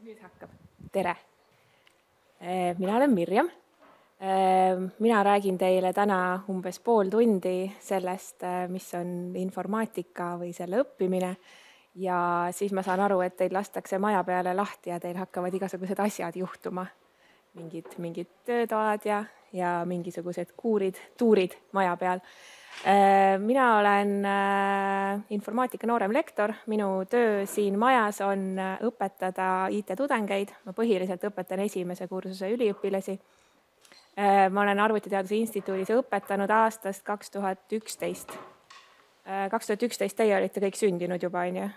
Nüüd hakkab. Tere! Mina olen Mirjam. Mina räägin teile täna umbes pool tundi sellest, mis on informaatika või selle õppimine. Ja siis ma saan aru, et teid lastakse maja peale lahti ja teil hakkavad igasugused asjad juhtuma. Mingid töötoad ja mingisugused tuurid maja peal. Mina olen informaatika noorem lektor. Minu töö siin majas on õpetada IT-tudengeid. Ma põhiliselt õpetan esimese kursuse üliõpilasi. Ma olen Arvutiteaduse Instituudis õpetanud aastast 2011. 2011 teie olite kõik sündinud juba, on ju?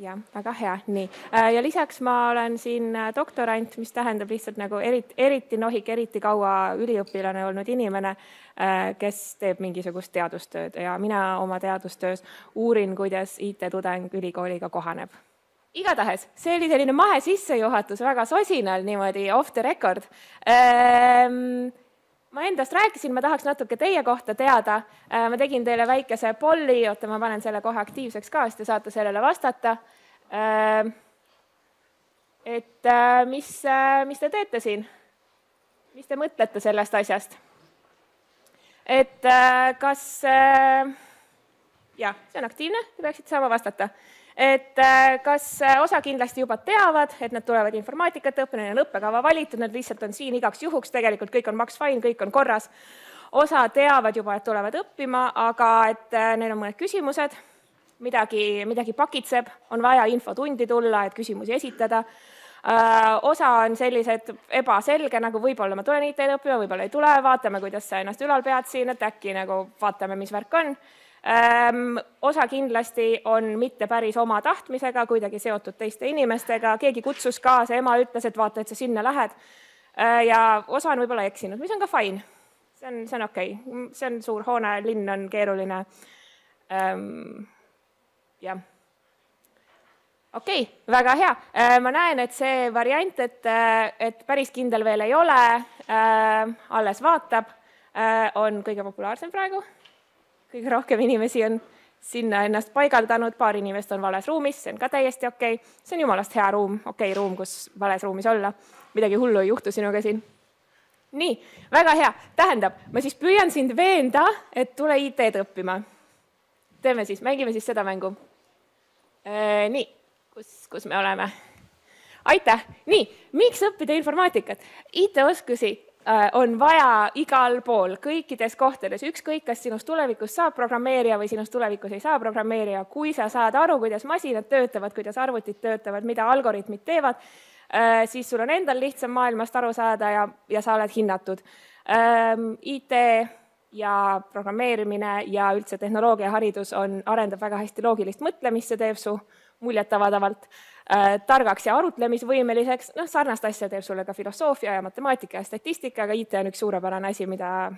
Jah, väga hea. Nii. Ja lisaks ma olen siin doktorant, mis tähendab lihtsalt nagu eriti nohik, eriti kaua üliõpilane olnud inimene, kes teeb mingisugust teadustööd. Ja mina oma teadustöös uurin, kuidas IT-tudeng ülikooliga kohaneb. Igatahes, see oli selline mahe sissejuhatus väga sosinal niimoodi off the record. Ma endast rääkisin, ma tahaks natuke teie kohta teada. Ma tegin teile väikese polli, oota, ma panen selle kohe aktiivseks ka, siis te saate sellele vastata. Et mis te teete siin? Mis te mõtlete sellest asjast? Et kas... jah, see on aktiivne, te peaksite saama vastata. Et kas osa kindlasti juba teavad, et nad tulevad informaatikat õppima, neil on õppekava valitud, nad lihtsalt on siin igaks juhuks, tegelikult kõik on max fine, kõik on korras. Osa teavad juba, et tulevad õppima, aga et neil on mõned küsimused, midagi pakitseb, on vaja infotundi tulla, et küsimusi esitada. Osa on sellised ebaselge, nagu võib-olla ma tulen IT-d õppima, võib-olla ei tule, vaatame, kuidas sa ennast ülal pead siin, et äkki nagu vaatame, mis värk on. Osa kindlasti on mitte päris oma tahtmisega, kuidagi seotud teiste inimestega, keegi kutsus kaasa, ema ütles, et vaata, et sa sinna lähed. Ja osa on võib-olla eksinud, mis on ka fine. See on okei. See on suur hoone, linn on keeruline. Jah. Okei, väga hea. Ma näen, et see variant, et päris kindel veel ei ole, alles vaatab, on kõige populaarsem praegu. Kõige rohkem inimesi on sinna ennast paigaldanud, paar inimest on vales ruumis, see on ka täiesti okei. See on jumalast hea ruum, okei ruum, kus vales ruumis olla. Midagi hullu ei juhtu sinuga siin. Nii, väga hea. Tähendab, ma siis püüan sind veenda, et tule IT-d õppima. Mängime siis seda mängu. Nii, kus me oleme? Aitäh! Nii, miks õppida informaatikat? IT-oskusi on vaja igal pool, kõikides kohtades, ükskõik, kas sinust tulevikus saab programmeerija või sinust tulevikus ei saa programmeerija. Kui sa saad aru, kuidas masinad töötavad, kuidas arvutid töötavad, mida algoritmid teevad, siis sul on endal lihtsam maailmast aru saada ja sa oled hinnatud. IT ja programmeerimine ja üldse tehnoloogiaharidus arendab väga hästi loogilist mõtlemist, see teeb su muljetavadavalt targaks ja arutlemisvõimeliseks. Sarnast asja teeb sulle ka filosoofia ja matemaatika ja statistika, aga IT on üks suurepärane asi, mida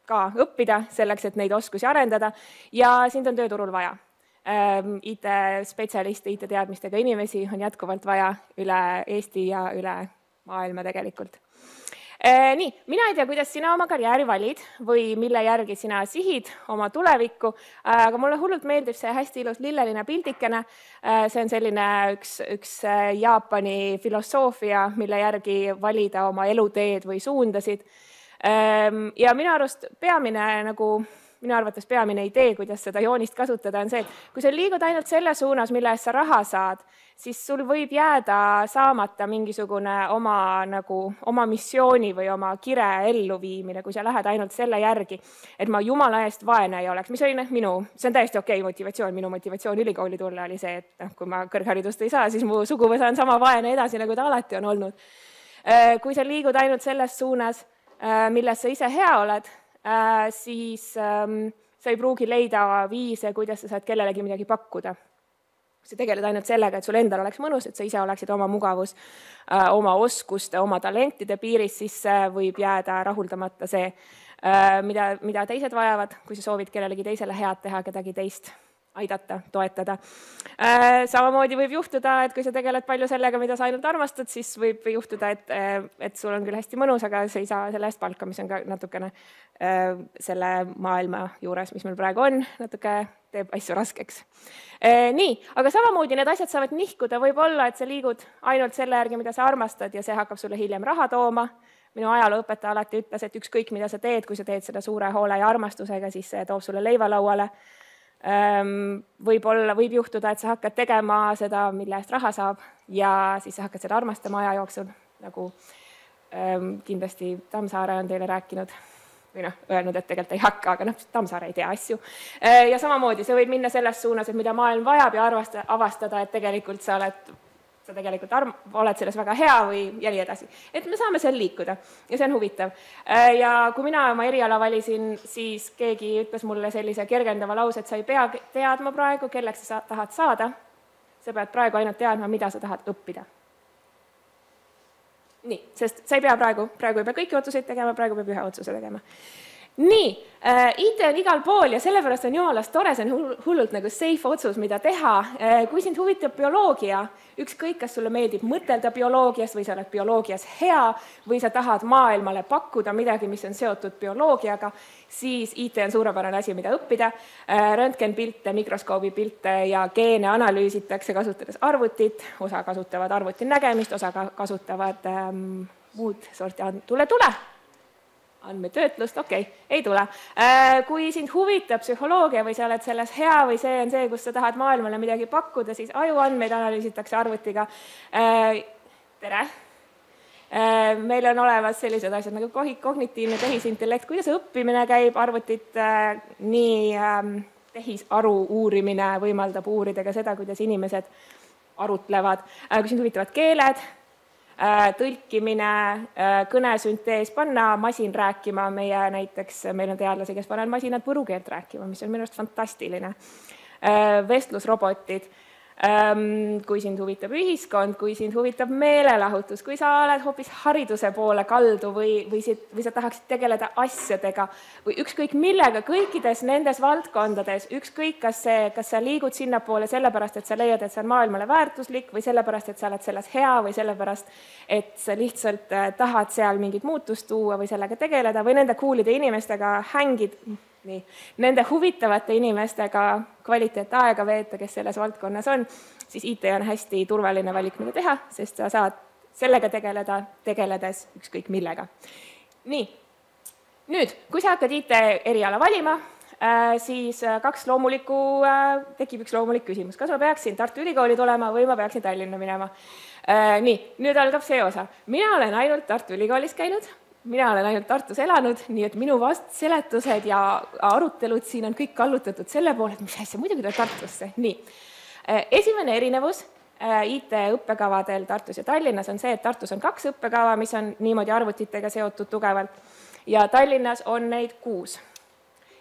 ka õppida selleks, et neid oskusi arendada. Ja sind on tööturul vaja. IT-spetsialiste, IT-teadmistega inimesi on jätkuvalt vaja üle Eesti ja üle maailma tegelikult. Nii, mina ei tea, kuidas sina oma karjääri valid või mille järgi sina sihid oma tulevikku, aga mulle hullult meeldib see hästi ilus lilleline pildikene. See on selline üks Jaapani filosoofia, mille järgi valida oma eluteed või suundasid. Ja minu arvates peamine idee, kuidas seda joonist kasutada, on see, et kui sa liigud ainult selle suunas, mille eest sa raha saad, siis sul võib jääda saamata mingisugune oma missiooni või oma kire elluviimine, kui sa lähed ainult selle järgi, et ma jumala eest vaene ei oleks. Mis oli see on täiesti okei motivatsioon. Minu motivatsioon ülikooli tulla oli see, et kui ma kõrgharidust ei saa, siis mu suguvõsa on sama vaene edasi, nagu ta alati on olnud. Kui sa liigud ainult selles suunas, milles sa ise hea oled, siis sa ei pruugi leida viise, kuidas sa saad kellelegi midagi pakkuda. Sa tegeled ainult sellega, et sul endal oleks mõnus, et sa ise oleksid oma mugavus, oma oskuste, oma talentide piiris, siis võib jääda rahuldamata see, mida teised vajavad, kui sa soovid kellelegi teisele head teha, kedagi teist aidata, toetada. Samamoodi võib juhtuda, et kui sa tegeled palju sellega, mida sa ainult armastad, siis võib juhtuda, et sul on küll hästi mõnus, aga sa ei saa selle eest palka, mis on ka natukene selle maailma juures, mis meil praegu on, natuke teeb asju raskeks. Nii, aga samamoodi need asjad saavad nihkuda, võib olla, et sa liigud ainult selle järgi, mida sa armastad ja see hakkab sulle hiljem raha tooma. Minu ajalooõpetaja alati ütles, et ükskõik, mida sa teed, kui sa teed seda suure hoole ja armastusega, siis see toob sulle leivalauale. Võib juhtuda, et sa hakkad tegema seda, mille eest raha saab ja siis sa hakkad seda armastama aja jooksul, nagu kindlasti Tammsaare on teile rääkinud või öelnud, et tegelikult ei hakka, aga Tammsaare ei tea asju. Ja samamoodi see võib minna selles suunas, et mida maailm vajab ja avastada, et tegelikult sa tegelikult oled selles väga hea või ja nii edasi. Et me saame seal liikuda ja see on huvitav. Ja kui mina oma eriala valisin, siis keegi ütles mulle sellise kergendava lause, et sa ei pea teadma praegu, kelleks sa tahad saada. Sa pead praegu ainult teadma, mida sa tahad õppida. Nii, sest sa ei pea praegu ei pea kõiki otsuseid tegema, praegu peab ühe otsuse tegema. Nii, IT on igal pool ja sellepärast on jumalast tore, see on hullult nagu safe otsus, mida teha. Kui sind huvitab bioloogia, ükskõik, kas sulle meeldib mõtelda bioloogiast või sa oled bioloogias hea või sa tahad maailmale pakkuda midagi, mis on seotud bioloogiaga, siis IT on suurepärane asi, mida õppida. Röntgenpilte, mikroskoobipilte ja geene analüüsitakse kasutades arvutit, osa kasutavad arvuti nägemist, osa kasutavad muud sorti tule! Andmetöötlust, okei, ei tule. Kui sind huvitab psühholoogia või sa oled selles hea või see on see, kus sa tahad maailmale midagi pakkuda, siis ajuandmeid analüüsitakse arvutiga. Tere! Meil on olemas sellised asjad nagu kognitiivne tehisintellekt, kuidas õppimine käib, arvutit nii tehisaru uurimine võimaldab uurida ka seda, kuidas inimesed arutlevad. Kui sind huvitavad keeled, tõlkimine, kõnesüntees, panna masin rääkima, meil on teadlasi, kes panevad masinad võrukeelt rääkima, mis on minu arust fantastiline. Vestlusrobotid, kui sind huvitab ühiskond, kui sind huvitab meelelahutus, kui sa oled hoopis hariduse poole kaldu või sa tahaksid tegeleda asjadega või ükskõik millega, kõikides nendes valdkondades, ükskõik, kas sa liigud sinnapoole sellepärast, et sa leiad, et see on maailmale väärtuslik või sellepärast, et sa oled selles hea või sellepärast, et sa lihtsalt tahad seal mingit muutust tuua või sellega tegeleda või nende coolide inimestega hängid, nende huvitavate inimestega kvaliteet aega veeta, kes selles valdkonnas on, siis IT on hästi turvaline valik, mida teha, sest sa saad sellega tegeledes ükskõik millega. Nii, nüüd, kui sa hakkad IT eriala valima, siis tekib üks loomulik küsimus. Kas ma peaksin Tartu Ülikooli tulema või ma peaksin Tallinna minema? Nii, nüüd algab see osa. Mina olen ainult Tartu Ülikoolis käinud. Mina olen ainult Tartus elanud, nii et minu seletused ja arutelud siin on kõik kallutatud selle poole, et mis asja, muidugi tuleb Tartusse. Nii, esimene erinevus IT-õppekavadel Tartus ja Tallinnas on see, et Tartus on 2 õppekava, mis on niimoodi arvutitega seotud tugevalt ja Tallinnas on neid 6.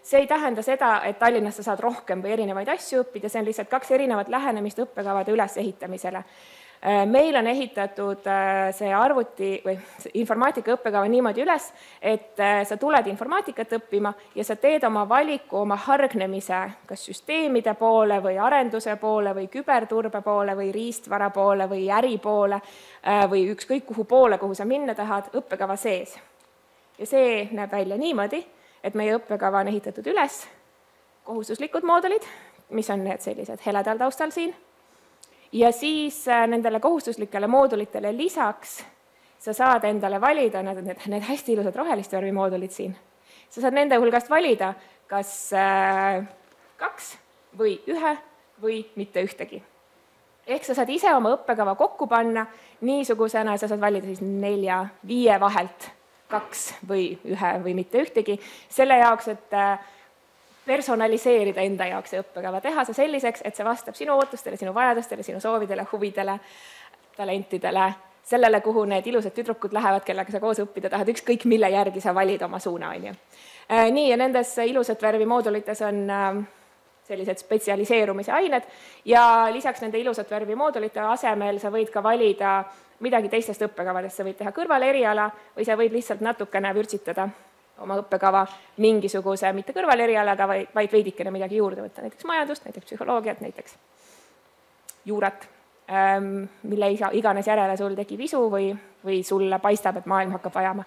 See ei tähenda seda, et Tallinnas sa saad rohkem või erinevaid asju õppida, see on lihtsalt 2 erinevat lähenemist õppekavade ülesehitamisele. Meil on ehitatud see arvuti või informaatika õppekava niimoodi üles, et sa tuled informaatikat õppima ja sa teed oma valiku, oma hargnemise kas süsteemide poole või arenduse poole või küberturbe poole või riistvara poole või äri poole või ükskõik kuhu sa minna tahad, õppekava sees. Ja see näeb välja niimoodi, et meie õppekava on ehitatud üles kohustuslikud moodulid, mis on need sellised heledal taustal siin. Ja siis nendele kohustuslikele moodulitele lisaks sa saad endale valida, need hästi ilusad rohelist värvi moodulid siin, sa saad nende hulgast valida kas 2 või 1 või mitte ühtegi. Ehk sa saad ise oma õppekava kokku panna niisugusena, sa saad valida siis 4-5 vahelt 2 või 1 või mitte ühtegi, selle jaoks, et personaliseerida enda jaoks see õppekava, teha see selliseks, et see vastab sinu ootustele, sinu vajadustele, sinu soovidele, huvidele, talentidele, sellele, kuhu need ilusad tüdrukud lähevad, kellega sa koos õppida tahad, ükskõik mille järgi sa valid oma suuna. Nii, ja nendes ilusat värvi moodulites on sellised spetsialiseerumise ained ja lisaks nende ilusat värvi moodulite asemel sa võid ka valida midagi teistest õppekavadest, sa võid teha kõrvale eriala või sa võid lihtsalt natukene vürtsitada oma õppekava mingisuguse, mitte kõrval erialaga, vaid veidikene midagi juurde võtta, näiteks majandust, näiteks psühholoogiat, näiteks juurat. mille iganes järele sul tekib isu või sulle paistab, et maailm hakkab vajama.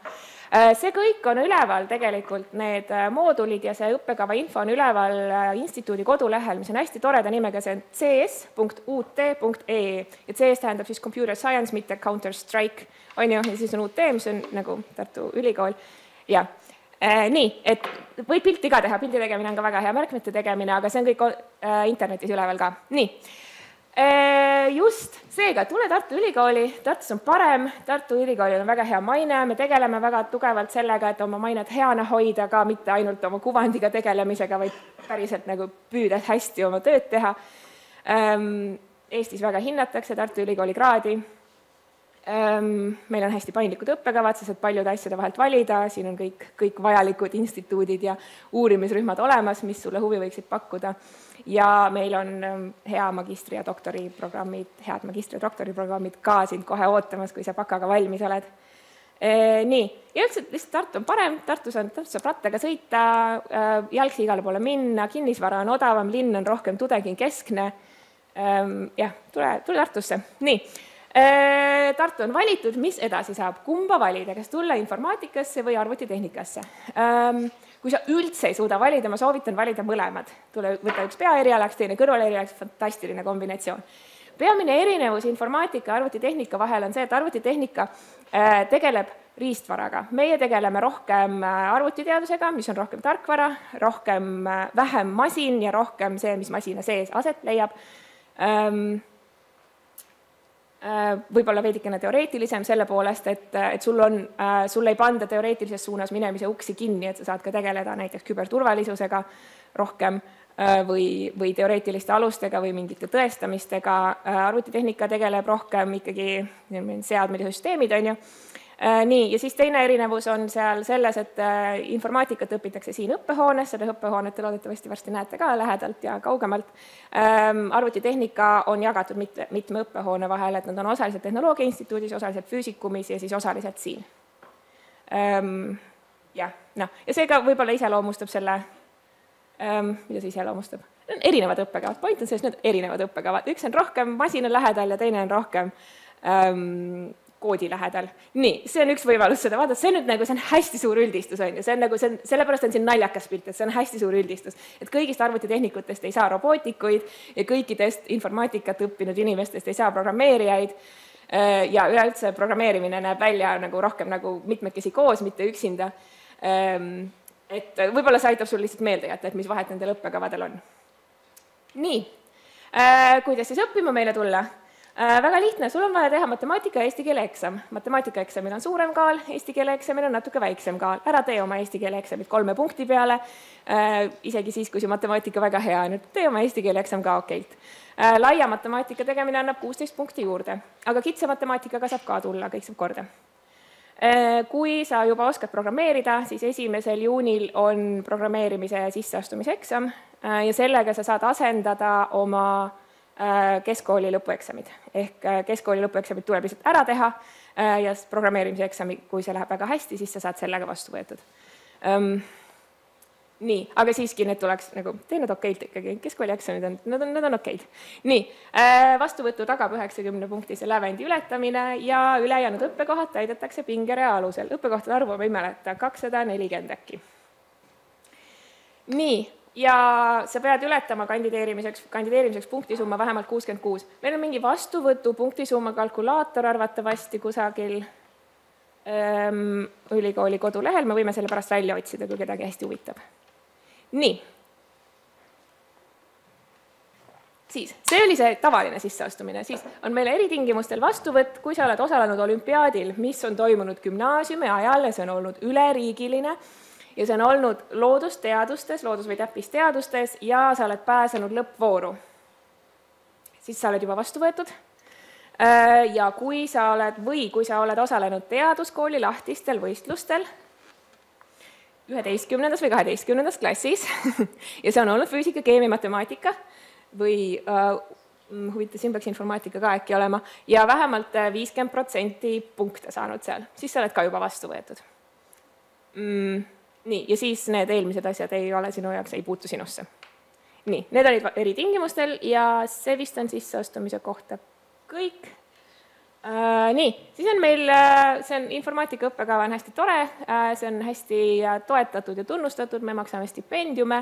See kõik on üleval tegelikult, need moodulid ja see õppekava info on üleval instituudi kodulehel, mis on hästi toreda nimega, see on cs.ut.ee ja CS tähendab siis Computer Science, mitte Counter-Strike, on ju, ja siis on UT, mis on nagu Tartu Ülikool. Ja. Nii, et võib pilti ka teha, pildi tegemine on ka väga hea, märkmete tegemine, aga see on kõik internetis üleval ka. Nii. Just seega, tule Tartu Ülikooli, Tartus on parem, Tartu Ülikoolil on väga hea maine, me tegeleme väga tugevalt sellega, et oma mainet heana hoida ka, mitte ainult oma kuvandiga tegelemisega, vaid päriselt nagu püüdes hästi oma tööd teha. Eestis väga hinnatakse Tartu Ülikooli kraadi. Meil on hästi paindlikud õppekavad, sa saad paljude asjade vahelt valida, siin on kõik vajalikud instituudid ja uurimisrühmad olemas, mis sulle huvi võiksid pakkuda. Ja meil on hea magistri- ja doktoriprogrammid, head magistri- ja doktoriprogrammid ka sind kohe ootamas, kui sa pakaga valmis oled. Nii, ja üldse lihtsalt Tartu on parem, Tartus saab rattaga sõita, jalgsi igale poole minna, kinnisvara on odavam, linn on rohkem tudengikeskne. Jah, tule Tartusse. Nii. Tartu on valitud, mis edasi saab? Kumba valida, kas tulla informaatikasse või arvutitehnikasse? Kui sa üldse ei suuda valida, ma soovitan valida mõlemad. Tule võtta üks peaerialaks, teine kõrvalerialaks, fantastiline kombinatsioon. Peamine erinevus informaatika ja arvutitehnika vahel on see, et arvutitehnika tegeleb riistvaraga. Meie tegeleme rohkem arvutiteadusega, mis on rohkem tarkvara, vähem masin ja rohkem see, mis masina sees aset leiab. Võib-olla veidikene teoreetilisem selle poolest, et sul ei panda teoreetilises suunas minemise uksi kinni, et sa saad ka tegeleda näiteks küberturvalisusega rohkem või teoreetiliste alustega või mingite tõestamistega. Arvutitehnika tegeleb rohkem ikkagi seadmed ja süsteemid, on ju. Nii, ja siis teine erinevus on seal selles, et informaatikat õpitakse siin õppehoones, seda õppehoonet loodetavasti varsti näete ka lähedalt ja kaugemalt. Arvutitehnika on jagatud mitme õppehoone vahel, et nad on osaliselt Tehnoloogia Instituudis, osaliselt Füüsikumis ja siis osaliselt siin. Ja seega võib-olla iseloomustab selle, mida see iseloomustab? Erinevad õppekavad, point on selles, need erinevad õppekavad. Üks on rohkem masina lähedal ja teine on rohkem koodi lähedal. Nii, see on üks võimalus seda vaadata, see on hästi suur üldistus, on ju, sellepärast on siin naljakas pilt, et see on hästi suur üldistus, et kõigist arvutitehnikutest ei saa robootikuid ja kõikidest informaatikat õppinud inimestest ei saa programmeerijaid ja üleüldse programmeerimine näeb välja rohkem nagu mitmekesi koos, mitte üksinda. Et võib-olla see aitab sul lihtsalt meelde jätta, et mis vahet nendel õppekavadel on. Nii, kuidas siis õppima meile tulla? Väga lihtne, sul on vaja teha matemaatika ja eesti keele eksam. Matemaatika eksamil on suurem kaal, eesti keele eksamil on natuke väiksem kaal. Ära tee oma eesti keele eksamit 3 punkti peale, isegi siis, kui see matemaatika väga hea on. Tee oma eesti keele eksam ka okeilt. Laia matemaatika tegemine annab 16 punkti juurde, aga kitsa matemaatikaga saab ka tulla, kõik saab korda. Kui sa juba oskad programmeerida, siis 1. juunil on programmeerimise sisseastumise eksam ja sellega sa saad asendada oma keskkooli lõpueksamid. Ehk keskkooli lõpueksamid tuleb lihtsalt ära teha ja programmeerimise eksami, kui see läheb väga hästi, siis sa saad sellega vastu võetud. Nii, aga siiski need tuleks tee need okeilt ikkagi, keskkooli eksamid nad on okeid. Nii, vastuvõtu tagab 90 punktise lävendi ületamine ja ülejäänud õppekohad täidetakse pingerea alusel. Õppekohtade arvu ma ei mäleta, 240 äkki. Nii, ja sa pead ületama kandideerimiseks punktisumma vähemalt 66. Meil on mingi vastuvõtu punktisumma kalkulaator arvatavasti kusagil ülikooli kodulehel, me võime selle pärast välja otsida, kui kedagi hästi huvitab. Nii. Siis, see oli see tavaline sisseastumine, siis on meil eritingimustel vastuvõtt, kui sa oled osalenud olümpiaadil, mis on toimunud gümnaasiumi ajal ja see on olnud üleriigiline, ja see on olnud loodusteadustes, loodus- või täppisteadustes ja sa oled pääsenud lõppvooru. Siis sa oled juba vastu võetud. Ja kui sa oled osalenud teaduskooli lahtistel võistlustel 11. või 12. klassis ja see on olnud füüsika, keemia, matemaatika või huvitasin peaks informaatika ka äkki olema ja vähemalt 50% punkte saanud seal, siis sa oled ka juba vastu võetud. Nii, ja siis need eelmised asjad ei ole sinu jaoks, ei puutu sinusse. Nii, need olid eritingimustel ja see vist on sisseastumise kohta kõik. Nii, siis on meil, see on informaatika õppekava on hästi tore, see on hästi toetatud ja tunnustatud, me maksame stipendiume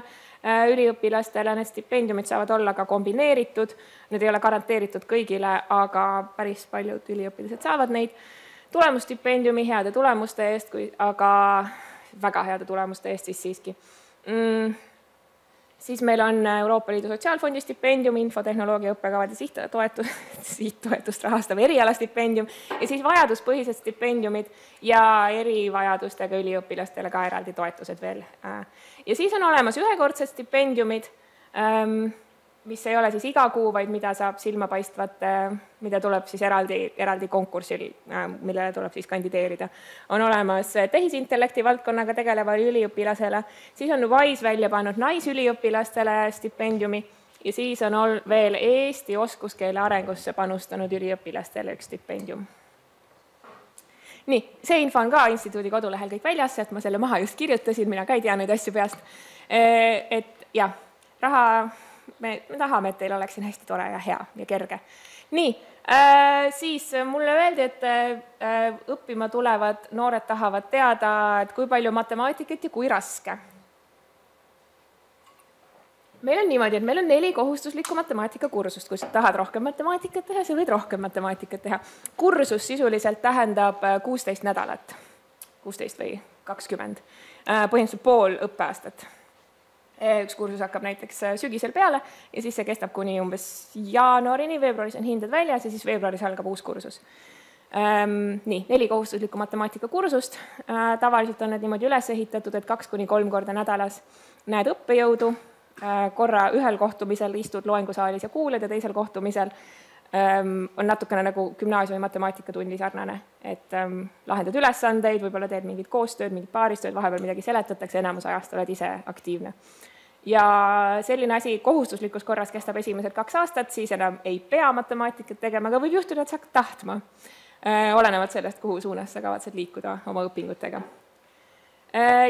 üliõpilastele, need stipendiumid saavad olla ka kombineeritud, need ei ole garanteeritud kõigile, aga päris paljud üliõpilased saavad neid tulemusstipendiumi heade tulemuste eest, aga väga heade tulemuste eest siis siiski. Siis meil on Euroopa Liidu Sotsiaalfondi stipendium, infotehnoloogia õppekavade sihttoetust rahastav erialastipendium ja siis vajaduspõhised stipendiumid ja erivajadustega üliõpilastele ka eraldi toetused veel. Ja siis on olemas ühekordsed stipendiumid, mis ei ole siis iga kuu, vaid mida saab silmapaistvat, mida tuleb siis eraldi konkursil, millele tuleb siis kandideerida. On olemas tehisintellekti valdkonnaga tegelevale üliõpilasele, siis on WISE välja pannud naisüliõpilastele stipendiumi ja siis on veel Eesti oskuskeele arengusse panustanud üliõpilastele üks stipendium. Nii, see info on ka instituudi kodulehel kõik väljas, et ma selle maha just kirjutasin, mina ka ei tea neid asju peast. Et jah, raha... Me tahame, et teil oleks siin hästi tore ja hea ja kerge. Nii, siis mulle öeldi, et õppima tulevad noored tahavad teada, et kui palju matemaatikat ja kui raske. Meil on niimoodi, et meil on 4 kohustuslikku matemaatikakursust. Kui sa tahad rohkem matemaatikat teha, sa võid rohkem matemaatikat teha. Kursus sisuliselt tähendab 16 nädalat, 16 või 20, põhimõtteliselt pool õppeaastat. Üks kursus hakkab näiteks sügisel peale ja siis see kestab kuni umbes jaanuarini, veebruaris on hinded väljas ja siis veebruaris algab uus kursus. Nii, 4 kohustuslikku matemaatikakursust. Tavaliselt on need niimoodi üles ehitatud, et 2–3 korda nädalas näed õppejõudu, korra ühel kohtumisel istud loengusaalis ja kuuled ja teisel kohtumisel on natukene nagu gümnaasiumi matemaatikatundi sarnane, et lahendad ülesandeid, võib-olla teed mingit koostööd, mingit paaristööd, vahepeal midagi seletatakse, enamus ajast oled ise aktiivne. Ja selline asi kohustuslikus korras kestab esimesed 2 aastat, siis enam ei pea matemaatikat tegema, aga võib juhtuda, et sa hakkad tahtma, olenevalt sellest, kuhu suunas sa kavatsed liikuda oma õpingutega.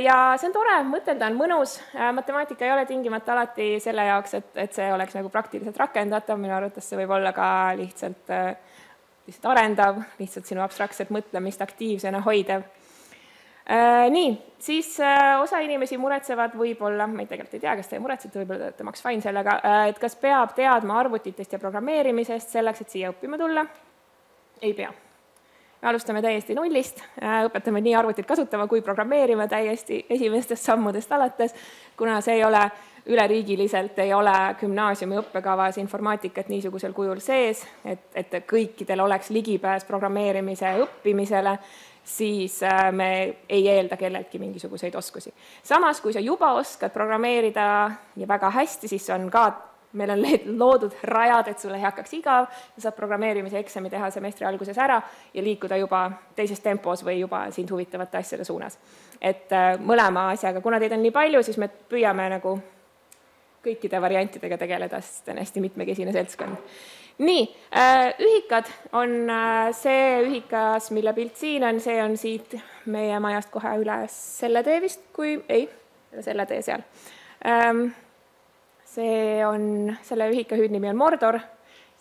Ja see on tore, mõtelda on mõnus, matemaatika ei ole tingimata alati selle jaoks, et see oleks nagu praktiliselt rakendatav, minu arvates see võib olla ka lihtsalt arendav, lihtsalt sinu abstraktset mõtlemist aktiivsena hoidev. Nii, siis osa inimesi muretsevad võib-olla, ma tegelikult ei tea, kas te muretsete, võib-olla te maks fine sellega, et kas peab teadma arvutitest ja programmeerimisest selleks, et siia õppima tulla? Ei pea. Me alustame täiesti nullist, õpetame nii arvutit kasutama kui programmeerima täiesti esimestest sammudest alates, kuna see ei ole üleriigiliselt, ei ole gümnaasiumi õppekavas informaatikat niisugusel kujul sees, et kõikidel oleks ligipääs programmeerimise õppimisele, siis me ei eelda kelleltki mingisuguseid oskusi. Samas, kui sa juba oskad programmeerida ja väga hästi, siis on ka meil on loodud rajad, et sulle ei hakkaks igav, ja saab programmeerimise eksami teha semestri alguses ära ja liikuda juba teises tempos või juba sind huvitavate asjade suunas. Et mõlema asjaga, kuna teid on nii palju, siis me püüame nagu kõikide variantidega tegeleda, sest on hästi mitmekesine seltskond. Nii, ühikad on see ühikas, mille pilt siin on, see on siit meie majast kohe üle selle tee vist, kui ei, selle tee seal. See on, selle ühika hüüdnimi on Mordor,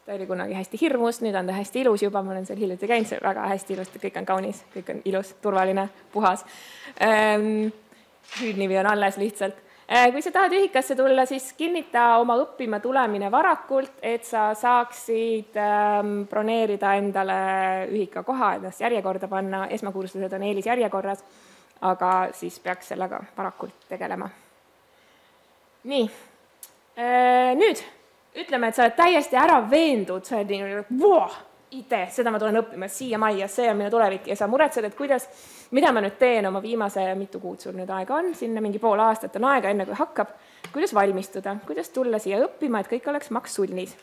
ta oli kunagi hästi hirmus, nüüd on ta hästi ilus juba, ma olen seal hiljuti käinud, see väga hästi ilus, kõik on kaunis, kõik on ilus, turvaline, puhas. Hüüdnimi on alles lihtsalt. Kui sa tahad ühikasse tulla, siis kinnita oma õppima tulemine varakult, et sa saaksid broneerida endale ühika koha, ennast järjekorda panna, esmakurslased on eelisjärjekorras, aga siis peaks sellega varakult tegelema. Nii. Nüüd, ütleme, et sa oled täiesti ära veendud, sa oled nii, IT, seda ma tulen õppima, siia majja, see on minu tulevik ja sa muretsed, et kuidas, mida ma nüüd teen oma viimase mitu kuud sul nüüd aega on, sinna mingi pool aastat on aega enne kui hakkab, kuidas valmistuda, kuidas tulla siia õppima, et kõik oleks maks sulnis.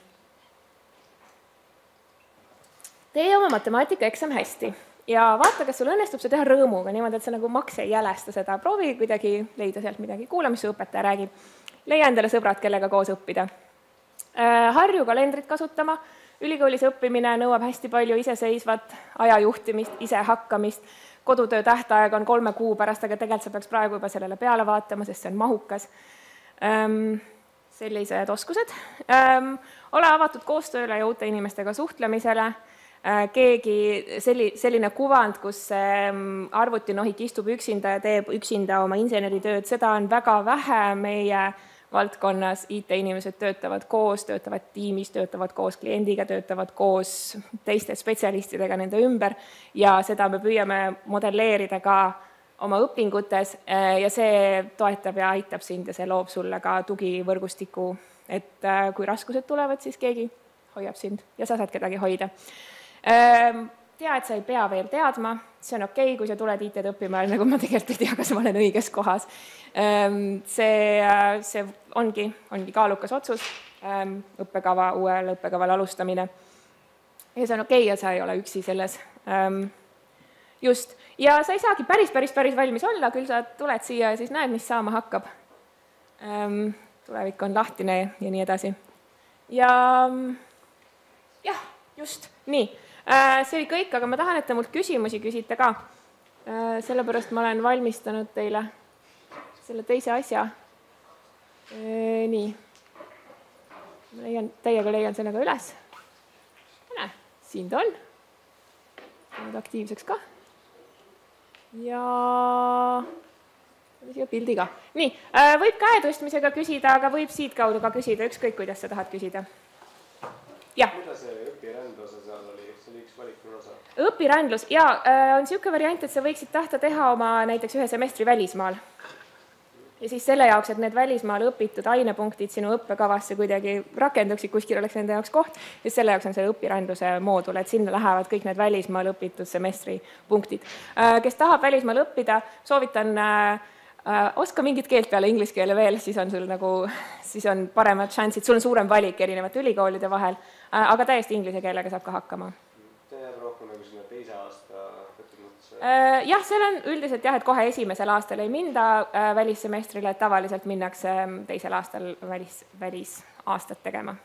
Tee oma matemaatikaeksam hästi ja vaata, kas sul õnnestub see teha rõõmuga, niimoodi, et sa nagu maks ei jälesta seda, proovi kuidagi leida sealt midagi, kuula, mis su õpetaja räägib. Leia endale sõbrad, kellega koos õppida. Harju kalendrit kasutama, ülikoolis õppimine nõuab hästi palju iseseisvat ajajuhtimist, ise hakkamist, kodutöö tähtaeg on 3 kuu pärast, aga tegelikult sa peaks praegu juba sellele peale vaatama, sest see on mahukas. sellised oskused. Ole avatud koostööle ja uute inimestega suhtlemisele. Selline kuvand, kus arvutinohik istub üksinda ja teeb üksinda oma inseneritööd, seda on väga vähe meie valdkonnas. IT-inimesed töötavad koos, töötavad tiimis, töötavad koos kliendiga, töötavad koos teiste spetsialistidega nende ümber ja seda me püüame modelleerida ka oma õpingutes ja see toetab ja aitab sind ja see loob sulle ka tugivõrgustiku, et kui raskused tulevad, siis keegi hoiab sind ja sa saad kedagi hoida. Tea, et sa ei pea veel teadma, see on okei, kui sa tuled IT-d õppima, nagu ma tegelikult ei tea, kas ma olen õiges kohas. See ongi kaalukas otsus, uuel õppekaval alustamine. Ja see on okei ja sa ei ole üksi selles. Just. Ja sa ei saagi päris valmis olla, küll sa tuled siia ja siis näed, mis saama hakkab. Tulevik on lahtine ja nii edasi. Ja jah, just nii. See oli kõik, aga ma tahan, et te mult küsimusi küsite ka. Sellepärast ma olen valmistanud teile selle teise asja. Nii. Teiega leian selle ka üles. Siin ta on. Nüüd aktiivseks ka. Ja siia pildi ka. Nii, võib käe tõstmisega küsida, aga võib siit kaudu ka küsida, ükskõik kuidas sa tahad küsida. Ja. Mida see õpiränd osa seal oli? See oli üks valikul osa. Õpirändlus, ja on siuke variant, et sa võiksid tahta teha oma näiteks ühe semestri välismaal. Ja siis selle jaoks, et need välismaal õpitud ainepunktid sinu õppekavasse kuidagi rakenduksid, kuskil oleks nende jaoks koht, ja selle jaoks on see õpirändluse moodul, et sinna lähevad kõik need välismaal õpitud semestri punktid. Kes tahab välismaal õppida, soovitan oska mingit keelt peale inglise keele veel, siis on paremad šansid, sul on suurem valik erinevate ülikoolide vahel, aga täiesti inglise keelega saab ka hakkama. See jääb rohkem nagu sinna teise aasta õppimõttes? Jah, seal on üldiselt jah, et kohe esimesel aastal ei minda välissemestrile, et tavaliselt minnakse teisel aastal välisaastat tegema.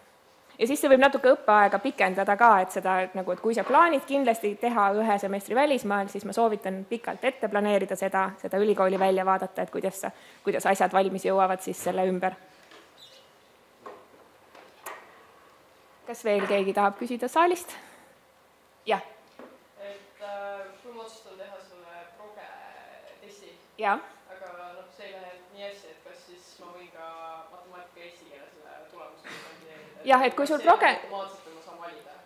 Ja siis see võib natuke õppeaega pikendada ka, et et kui sa plaanid kindlasti teha ühe semestri välismaal, siis ma soovitan pikalt ette planeerida seda ülikooli välja vaadata, et kuidas asjad valmis jõuavad siis selle ümber. Kas veel keegi tahab küsida saalist? Jah. Et kui ma otsustan teha selle proge testi, aga see ei lähe nii hästi, et kas siis ma võin ka matemaatika eesti keele selle tulemusega kandideerida? Jah, et kui sul proge...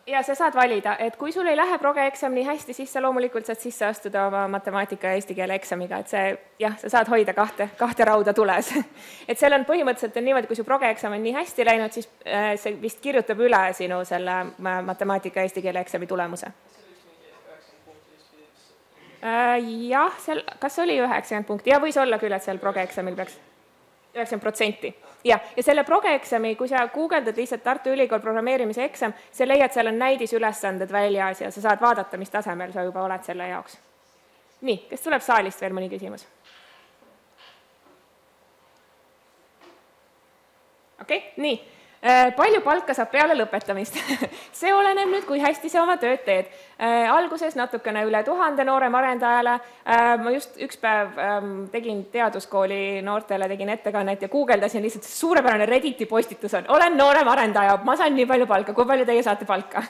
Ja sa saad valida, et kui sul ei lähe proge eksam nii hästi, siis sa loomulikult saad sisse astuda oma matemaatika ja eesti keele eksamiga, et sa saad hoida kahte rauda tules. Et seal on põhimõtteliselt niimoodi, kui su proge eksam on nii hästi läinud, siis see vist kirjutab üle sinu selle matemaatika ja eesti keele eksami tulemuse. Jah, kas oli 90 punkti? Ja võis olla küll, et seal proge eksamil peaks 90%. Ja selle proge eksami, kui sa guugeldad lihtsalt Tartu Ülikool programmeerimise eksam, sa leiad, seal on näidisülesanded väljas ja sa saad vaadata, mis tasemel sa juba oled selle jaoks. Nii, kes tuleb saalist veel mõni küsimus? Okei, nii. Palju palka saab peale lõpetamist? See oleneb nüüd, kui hästi sa oma tööd teed. Alguses natukene üle 1000 noorem arendajale. Ma just üks päev tegin teaduskooli noortele, tegin ettekannet ja guugeldasin lihtsalt suurepärane Redditi postitus on. Olen noorem arendaja, ma saan nii palju palka, kui palju teie saate palka?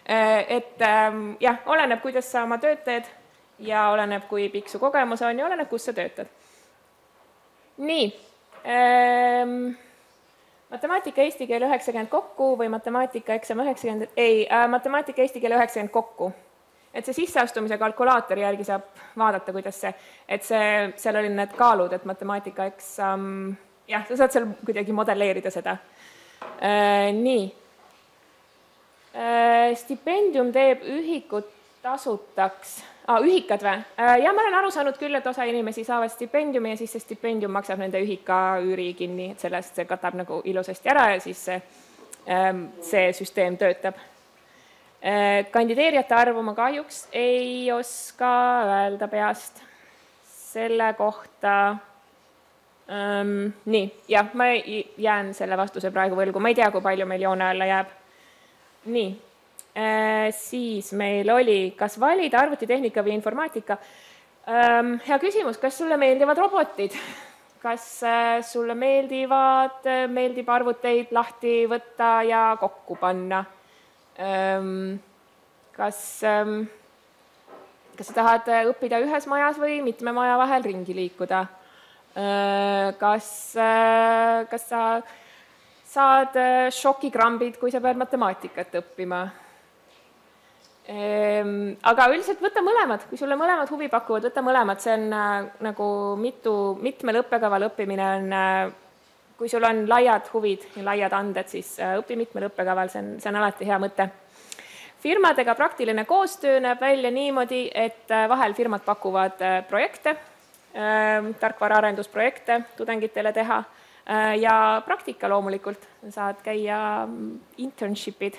Et jah, oleneb, kuidas sa oma tööd teed ja oleneb, kui pikk su kogemus on ja oleneb, kus sa töötad. Nii. Matemaatika eesti keele 90 kokku või matemaatika eksam 90, matemaatika eesti keele 90 kokku. Et see sisseastumise kalkulaatori järgi saab vaadata, kuidas seal oli need kaalud, et matemaatika eksam, jah, sa saad seal kuidagi modelleerida seda. Nii. Stipendium teeb ühikut tasutaks. Ühikad või? Ja ma olen aru saanud küll, et osa inimesi saavad stipendiumi ja siis see stipendium maksab nende ühika üüri kinni, et sellest see katab nagu ilusasti ära ja siis see süsteem töötab. Kandideerijate arvu ma kahjuks ei oska öelda peast selle kohta. Nii, jah, ma jään selle vastuse praegu võlgu. Ma ei tea, kui palju meil joone alla jääb. Nii. Siis meil oli, kas valida arvutitehnika või informaatika. Hea küsimus, kas sulle meeldivad robotid? kas sulle meeldib arvuteid lahti võtta ja kokku panna? Kas sa tahad õppida ühes majas või mitme maja vahel ringi liikuda? Kas sa saad šokikrambid, kui sa pead matemaatikat õppima? Aga üldiselt võta mõlemad, kui sulle mõlemad huvi pakuvad, võta mõlemad, see on nagu mitmel õppekaval õppimine on, kui sul on laiad huvid ja laiad anded, siis õpi mitmel õppekaval, see on alati hea mõte. Firmadega praktiline koostöö näeb välja niimoodi, et vahel firmad pakuvad projekte, tarkvaraarendusprojekte tudengitele teha ja praktika loomulikult, saad käia internship'id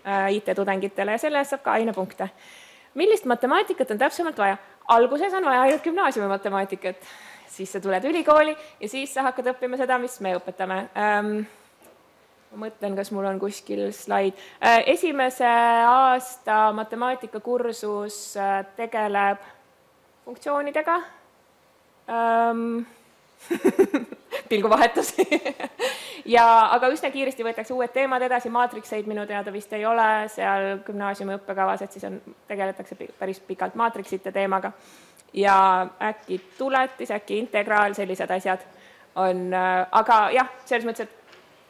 IT-tudengitele ja selle eest saab ka ainepunkte. Millist matemaatikat on täpsemalt vaja? Alguses on vaja ainult gümnaasiumi matemaatikat, siis sa tuled ülikooli ja siis sa hakkad õppima seda, mis me õpetame. Ma mõtlen, kas mul on kuskil slaid. Esimese aasta matemaatikakursus tegeleb funktsioonidega. Pilguvahetus. Aga üsna kiiresti võetakse uued teemad edasi, maatrikseid minu teada vist ei ole seal gümnaasiumi õppekavas, et siis tegeletakse päris pikalt maatriksite teemaga. Ja äkki tuletis, äkki integraal, sellised asjad on, aga jah, selles mõttes, et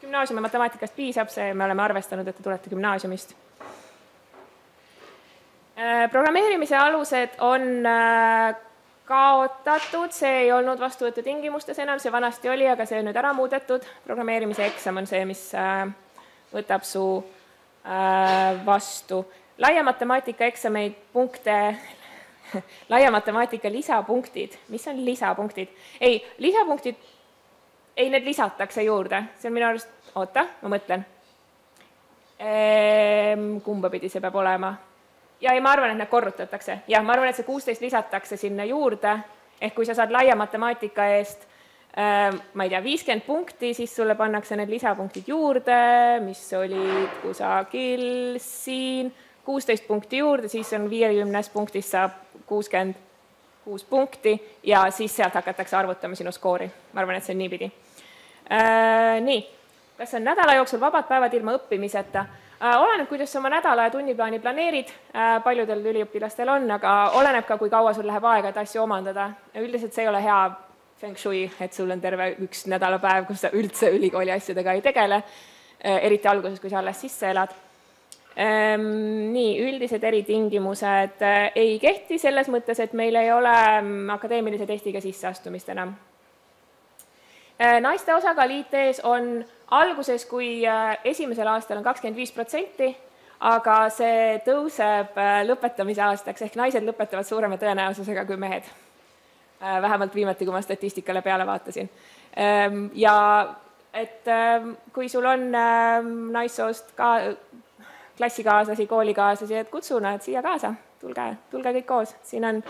gümnaasiumi matemaatikast piisab, me oleme arvestanud, et te tulete gümnaasiumist. Programmeerimise alused on kaotatud, see ei olnud vastuvõtu tingimustes enam, see vanasti oli, aga see on nüüd ära muudetud. Programmeerimise eksam on see, mis võtab su vastu. Laia matemaatika eksameid punkte, laia matemaatika lisapunktid. Mis on lisapunktid? Lisapunktid, need lisatakse juurde. See on minu arust, oota, ma mõtlen. Kumba pidi see peab olema? Ja ma arvan, et need korrutatakse. Ja ma arvan, et see 16 lisatakse sinna juurde, ehk kui sa saad laia matemaatika eest, ma ei tea, 50 punkti, siis sulle pannakse need lisapunktid juurde, mis olid kusagil siin, 16 punkti juurde, siis on 50 punktist saab 66 punkti ja siis sealt hakatakse arvutama sinu skoori. Ma arvan, et see on niipidi. Nii, kas on nädala jooksul vabad päevad ilma õppimiseta? Oleneb, kuidas sa oma nädala ja tunniplaani planeerid, paljudel üliõpilastel on, aga oleneb ka, kui kaua sul läheb aega, et asju omandada. Üldiselt see ei ole hea feng shui, et sul on terve üks nädalapäev, kus sa üldse ülikooli asjadega ei tegele, eriti alguses, kui sa alles sisse elad. Nii, üldised eritingimused ei kehti selles mõttes, et meil ei ole akadeemilise testiga sisseastumist enam. Naiste osakaal IT-s on alguses, kui esimesel aastal on 25%, aga see tõuseb lõpetamise aastaks, ehk naised lõpetavad suurema tõenäosusega kui mehed. Vähemalt viimati, kui ma statistikale peale vaatasin. Ja et kui sul on naissoost ka klassikaaslasi, koolikaaslasi, et kutsu nad siia kaasa, tulge kõik koos. Siin on,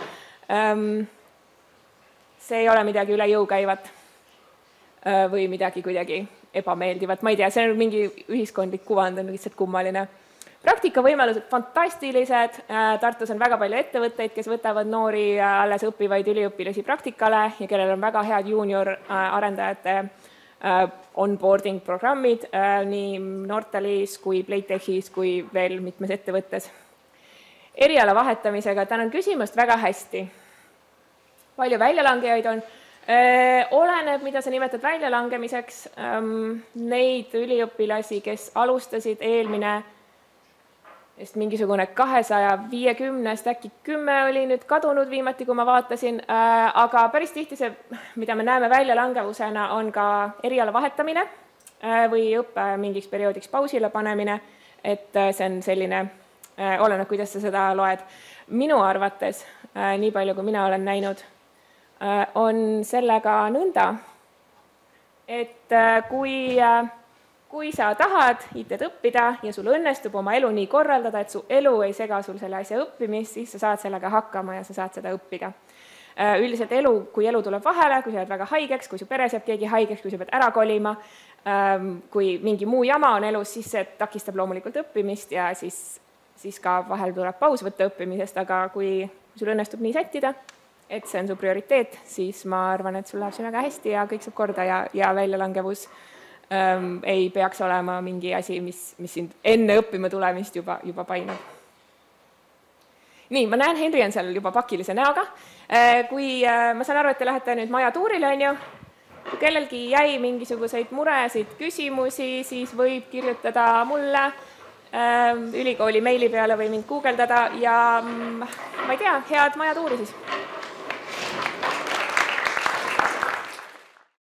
see ei ole midagi üle jõu käivat või midagi kuidagi ebameeldivat, ma ei tea, see on mingi ühiskondlik kuvand, on lihtsalt kummaline. Praktikavõimalused fantastilised, Tartus on väga palju ettevõtteid, kes võtavad noori alles õppivaid üliõpilasi praktikale ja kellel on väga head junior arendajate onboarding programmid nii Nortalis kui Playtechis kui veel mitmes ettevõttes. Eriala vahetamisega tänan küsimust väga hästi. Palju väljalangejaid on. Oleneb, mida sa nimetad väljalangemiseks. Neid üliõpilasi, kes alustasid eelmine mingisugune 250, äkki 10 oli nüüd kadunud viimati, kui ma vaatasin, aga päris tihti see, mida me näeme väljalangevusena, on ka eriala vahetamine või õppe mingiks perioodiks pausile panemine, et see on selline, oleneb, kuidas sa seda loed. Minu arvates, nii palju kui mina olen näinud, on sellega nõnda, et kui sa tahad IT-d õppida ja sul õnnestub oma elu nii korraldada, et su elu ei sega sul selle asja õppimist, siis sa saad sellega hakkama ja sa saad seda õppida. Üldiselt kui elu tuleb vahele, kui sa jääd väga haigeks, kui su peres jääb keegi haigeks, kui sa pead ära kolima, kui mingi muu jama on elus, siis see takistab loomulikult õppimist ja siis ka vahel tuleb paus võtta õppimisest, aga kui sul õnnestub nii sättida, et see on su prioriteet, siis ma arvan, et sul läheb see väga hästi ja kõik saab korda ja väljalangevus ei peaks olema mingi asi, mis sind enne õppima tulemist juba painab. Nii, ma näen, Henri on seal juba pakilise näoga. Kui ma saan aru, et te lähete nüüd maja tuurile, on ju, kui kellelgi jäi mingisuguseid muresid, küsimusi, siis võib kirjutada mulle ülikooli meili peale või mind guugeldada ja ma ei tea, head maja tuuri siis!